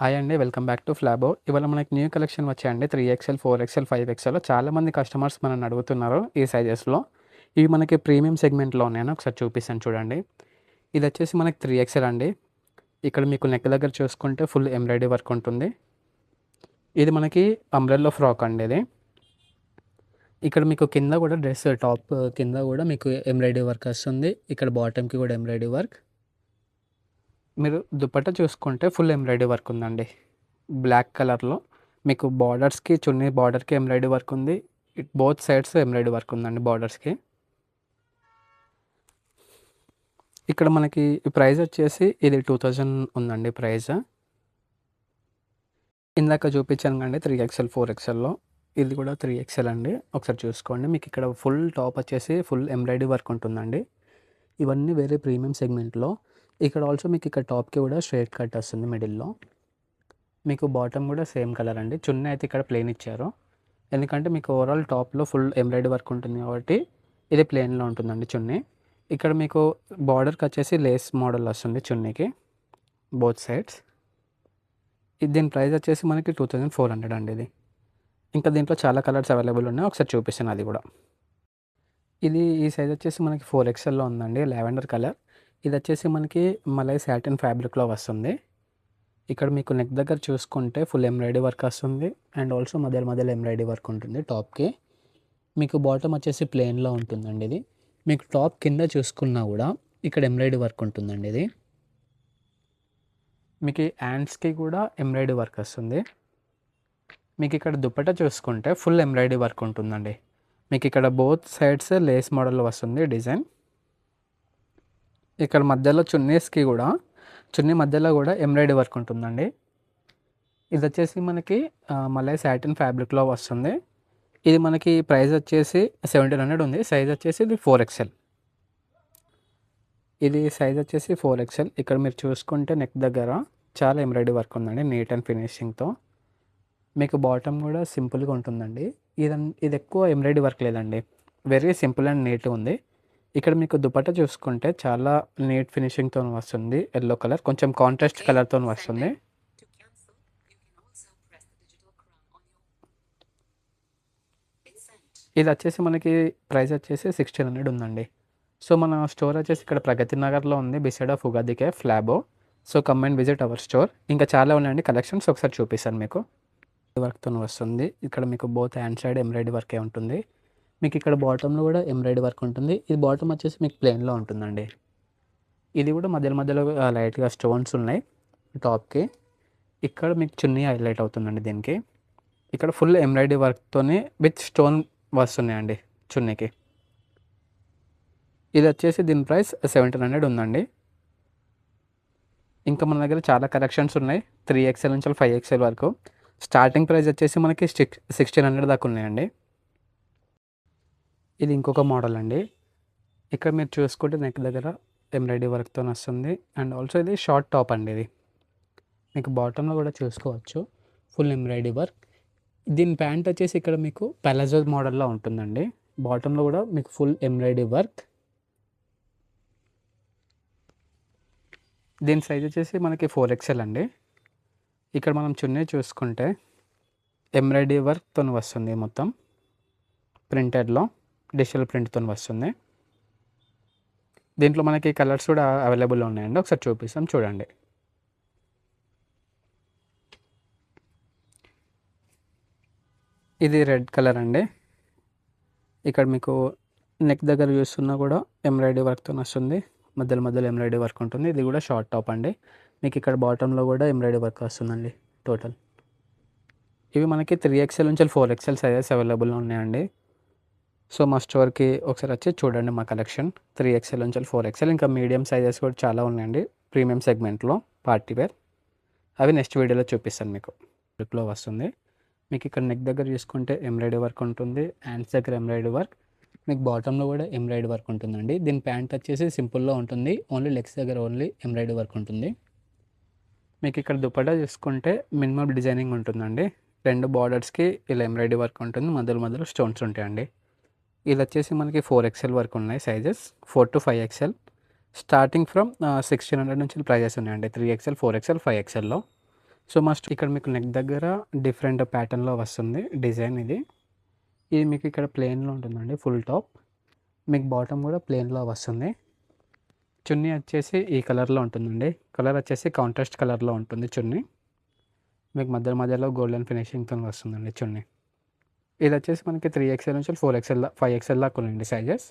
Hi అండి. Welcome back to Flabo. ఇవాళ మనకి న్యూ కలెక్షన్ వచ్చాయండి. 3XL, 4XL, 5XL చాలామంది కస్టమర్స్ మనల్ని అడుగుతున్నారు ఈ సైజెస్‌లో. ఇవి మనకి ప్రీమియం సెగ్మెంట్‌లో ఉన్నాయని ఒకసారి చూపిస్తాను చూడండి. ఇదొచ్చేసి మనకి 3XL అండి. ఇక్కడ మీకు నెక్ దగ్గర చూసుకుంటే ఫుల్ ఎంబ్రాయిడరీ వర్క్ ఉంటుంది. ఇది మనకి అంబ్రెల్లా ఫ్రాక్ అండి ఇది. ఇక్కడ మీకు కింద కూడా డ్రెస్ టాప్ కింద కూడా మీకు ఎంబ్రాయిడరీ వర్క్ వస్తుంది. ఇక్కడ బాటమ్‌కి కూడా ఎంబ్రాయిడరీ వర్క్. మీరు దుపట్టా చూసుకుంటే ఫుల్ ఎంబ్రాయిడరీ వర్క్ ఉందండి. బ్లాక్ కలర్‌లో మీకు బార్డర్స్‌కి చున్నీ బార్డర్‌కి ఎంబ్రాయిడరీ వర్క్ ఉంది. బోత్ సైడ్స్ ఎంబ్రాయిడరీ వర్క్ ఉందండి బార్డర్స్‌కి. ఇక్కడ మనకి ప్రైస్ వచ్చేసి ఇది 2000 ఉందండి ప్రైస్. ఇందాక చూపించాను కదండీ 3XL, 4XLలో ఇది కూడా 3XL అండి. ఒకసారి చూసుకోండి. మీకు ఇక్కడ ఫుల్ టాప్ వచ్చేసి ఫుల్ ఎంబ్రాయిడరీ వర్క్ ఉంటుందండి. ఇవన్నీ వేరే ప్రీమియం సెగ్మెంట్‌లో. ఇక్కడ ఆల్సో మీకు ఇక్కడ టాప్‌కి కూడా స్ట్రెయిట్ కట్ వస్తుంది మిడిల్‌లో. మీకు బాటమ్ కూడా సేమ్ కలర్ అండి. చున్నీ అయితే ఇక్కడ ప్లెయిన్ ఇచ్చారు. ఎందుకంటే మీకు ఓవరాల్ టాప్‌లో ఫుల్ ఎంబ్రాయిడరీ వర్క్ ఉంటుంది కాబట్టి ఇది ప్లెయిన్‌లో ఉంటుందండి చున్నీ. ఇక్కడ మీకు బార్డర్‌కి వచ్చేసి లేస్ మోడల్ వస్తుంది చున్నీకి బోత్ సైడ్స్. దీని ప్రైస్ వచ్చేసి మనకి 2400 అండి ఇది. ఇంకా దీంట్లో చాలా కలర్స్ అవైలబుల్ ఉన్నాయి. ఒకసారి చూపిస్తాను అది కూడా. ఈ సైజ్ వచ్చేసి మనకి 4XLలో ఉందండి. Lavender colour. ఇది వచ్చేసి మనకి మలై సాటిన్ ఫ్యాబ్రిక్‌లో వస్తుంది. ఇక్కడ మీకు నెక్ దగ్గర చూసుకుంటే ఫుల్ ఎంబ్రాయిడరీ వర్క్ వస్తుంది. అండ్ ఆల్సో మధ్యలో ఎంబ్రాయిడరీ వర్క్ ఉంటుంది టాప్‌కి. మీకు బాటమ్ వచ్చేసి ప్లెయిన్‌లో ఉంటుందండి ఇది. మీకు టాప్ కింద చూసుకున్నా కూడా ఇక్కడ ఎంబ్రాయిడరీ వర్క్ ఉంటుందండి ఇది. మీకు హ్యాండ్స్‌కి కూడా ఎంబ్రాయిడరీ వర్క్ వస్తుంది. మీకు ఇక్కడ దుపట్టా చూసుకుంటే ఫుల్ ఎంబ్రాయిడరీ వర్క్ ఉంటుందండి. మీకు ఇక్కడ బోత్ సైడ్స్ లేస్ మోడల్‌లో వస్తుంది డిజైన్. ఇక్కడ మధ్యలో చున్నీ మధ్యలో కూడా ఎంబ్రాయిడరీ వర్క్ ఉంటుందండి. ఇది వచ్చేసి మనకి మలై సాటిన్ ఫ్యాబ్రిక్‌లో వస్తుంది. ఇది మనకి ప్రైస్ వచ్చేసి 1700 ఉంది. సైజ్ వచ్చేసి ఇది 4XL. ఇది సైజ్ వచ్చేసి 4XL. ఇక్కడ మీరు చూసుకుంటే నెక్ దగ్గర చాలా ఎంబ్రాయిడరీ వర్క్ ఉందండి నీట్ అండ్ ఫినిషింగ్‌తో. మీకు బాటమ్ కూడా సింపుల్‌గా ఉంటుందండి. ఇది ఎక్కువ ఎంబ్రాయిడరీ వర్క్ లేదండి. వెరీ సింపుల్ అండ్ నీట్‌గా ఉంది. ఇక్కడ మీకు దుపట్టా చూసుకుంటే చాలా నీట్ ఫినిషింగ్‌తో వస్తుంది. యెల్లో కలర్ కొంచెం కాంట్రాస్ట్ కలర్‌తో వస్తుంది. ఇది వచ్చేసి మనకి ప్రైస్ వచ్చేసి 1600 ఉందండి. సో మన స్టోర్ వచ్చేసి ఇక్కడ ప్రగతి నగర్‌లో ఉంది. Beside of Ugadi cafe Flabo. So come and visit our store. ఇంకా చాలా ఉన్నాయండి కలెక్షన్స్ ఒకసారి చూపిస్తాను మీకు. వర్క్‌తో వస్తుంది. ఇక్కడ మీకు బోత్ హ్యాండ్ సైడ్ ఎంబ్రాయిడరీ వర్కే ఉంటుంది. మీకు ఇక్కడ బాటమ్‌లో కూడా ఎంబ్రాయిడరీ వర్క్ ఉంటుంది. ఇది బాటమ్ వచ్చేసి మీకు ప్లెయిన్‌లో ఉంటుందండి. ఇది కూడా మధ్యలో లైట్‌గా స్టోన్స్ ఉన్నాయి టాప్‌కి. ఇక్కడ మీకు చున్నీ హైలైట్ అవుతుందండి దీనికి. ఇక్కడ ఫుల్ ఎంబ్రాయిడరీ వర్క్‌తోని విత్ స్టోన్ వస్తున్నాయండి చున్నీకి. ఇది వచ్చేసి దీని ప్రైస్ 1700 ఉందండి. ఇంకా మన దగ్గర చాలా కలెక్షన్స్ ఉన్నాయి. 3XL నుంచి 5XL వరకు. స్టార్టింగ్ ప్రైస్ వచ్చేసి మనకి 1600 దాకా ఉన్నాయండి. ఇది ఇంకొక మోడల్ అండి. ఇక్కడ మీరు చూసుకుంటే నెక్ దగ్గర ఎంబ్రాయిడరీ వర్క్‌తో వస్తుంది. అండ్ ఆల్సో ఇది షార్ట్ టాప్ అండి ఇది. మీకు బాటమ్‌లో కూడా చూసుకోవచ్చు ఫుల్ ఎంబ్రాయిడరీ వర్క్. దీని ప్యాంట్ వచ్చేసి ఇక్కడ మీకు పలాజో మోడల్‌లో ఉంటుందండి. బాటమ్‌లో కూడా మీకు ఫుల్ ఎంబ్రాయిడరీ వర్క్. దీని సైజ్ వచ్చేసి మనకి 4XL అండి. ఇక్కడ మనం చున్నీ చూసుకుంటే ఎంబ్రాయిడరీ వర్క్‌తో వస్తుంది మొత్తం. ప్రింటెడ్‌లో డిజిటల్ ప్రింట్‌తో వస్తుంది. దీంట్లో మనకి కలర్స్ కూడా అవైలబుల్‌లో ఉన్నాయండి. ఒకసారి చూపిస్తాం చూడండి. ఇది రెడ్ కలర్ అండి. ఇక్కడ మీకు నెక్ దగ్గర చూస్తున్నా కూడా ఎంబ్రాయిడరీ వర్క్‌తో వస్తుంది. మధ్యలో ఎంబ్రాయిడరీ వర్క్ ఉంటుంది. ఇది కూడా షార్ట్ టాప్ అండి. మీకు ఇక్కడ బాటమ్‌లో కూడా ఎంబ్రాయిడరీ వర్క్ వస్తుందండి టోటల్. ఇవి మనకి 3XL నుంచి 4XL సైజెస్ అవైలబుల్‌లో ఉన్నాయండి. సో మా స్టోర్‌కి ఒకసారి వచ్చి చూడండి మా కలెక్షన్. 3XL నుంచి 4XL ఇంకా మీడియం సైజెస్ కూడా చాలా ఉన్నాయండి ప్రీమియం సెగ్మెంట్‌లో పార్టీ వేర్. అవి నెక్స్ట్ వీడియోలో చూపిస్తాను మీకు. లుక్‌లో వస్తుంది. మీకు ఇక్కడ నెక్ దగ్గర చూసుకుంటే ఎంబ్రాయిడరీ వర్క్ ఉంటుంది. హ్యాండ్స్ దగ్గర ఎంబ్రాయిడరీ వర్క్. మీకు బాటమ్‌లో కూడా ఎంబ్రాయిడరీ వర్క్ ఉంటుందండి. దీని ప్యాంట్ వచ్చేసి సింపుల్‌లో ఉంటుంది. ఓన్లీ లెగ్స్ దగ్గర ఎంబ్రాయిడరీ వర్క్ ఉంటుంది. మీకు ఇక్కడ దుపట్టా చూసుకుంటే మినిమం డిజైనింగ్ ఉంటుందండి. 2 బార్డర్స్‌కి ఇలా ఎంబ్రాయిడరీ వర్క్ ఉంటుంది. మధ్యలో స్టోన్స్ ఉంటాయండి. ఇది వచ్చేసి మనకి 4XL వరకు ఉన్నాయి sizes. 4 to 5XL. Starting from 1600 నుంచి ప్రైజెస్ ఉన్నాయండి. 3XL, 4XL, 5XLలో. సో, ఇక్కడ మీకు నెక్ దగ్గర డిఫరెంట్ ప్యాటర్న్‌లో వస్తుంది డిజైన్ ఇది. ఇది మీకు ఇక్కడ ప్లెయిన్‌లో ఉంటుందండి ఫుల్ టాప్. మీకు బాటమ్ కూడా ప్లెయిన్‌లో వస్తుంది. చున్నీ వచ్చేసి ఈ కలర్‌లో ఉంటుందండి. కలర్ వచ్చేసి కాంట్రాస్ట్ కలర్‌లో ఉంటుంది చున్నీ. మీకు మధ్యలో గోల్డెన్ ఫినిషింగ్‌తోని వస్తుందండి చున్నీ. ఇది వచ్చేసి మనకి 3 ఎక్స్ఎల్ నుంచి 4 ఎక్స్ఎల్ 5 ఎక్స్ఎల్ దాకా ఉన్నాయండి సైజెస్.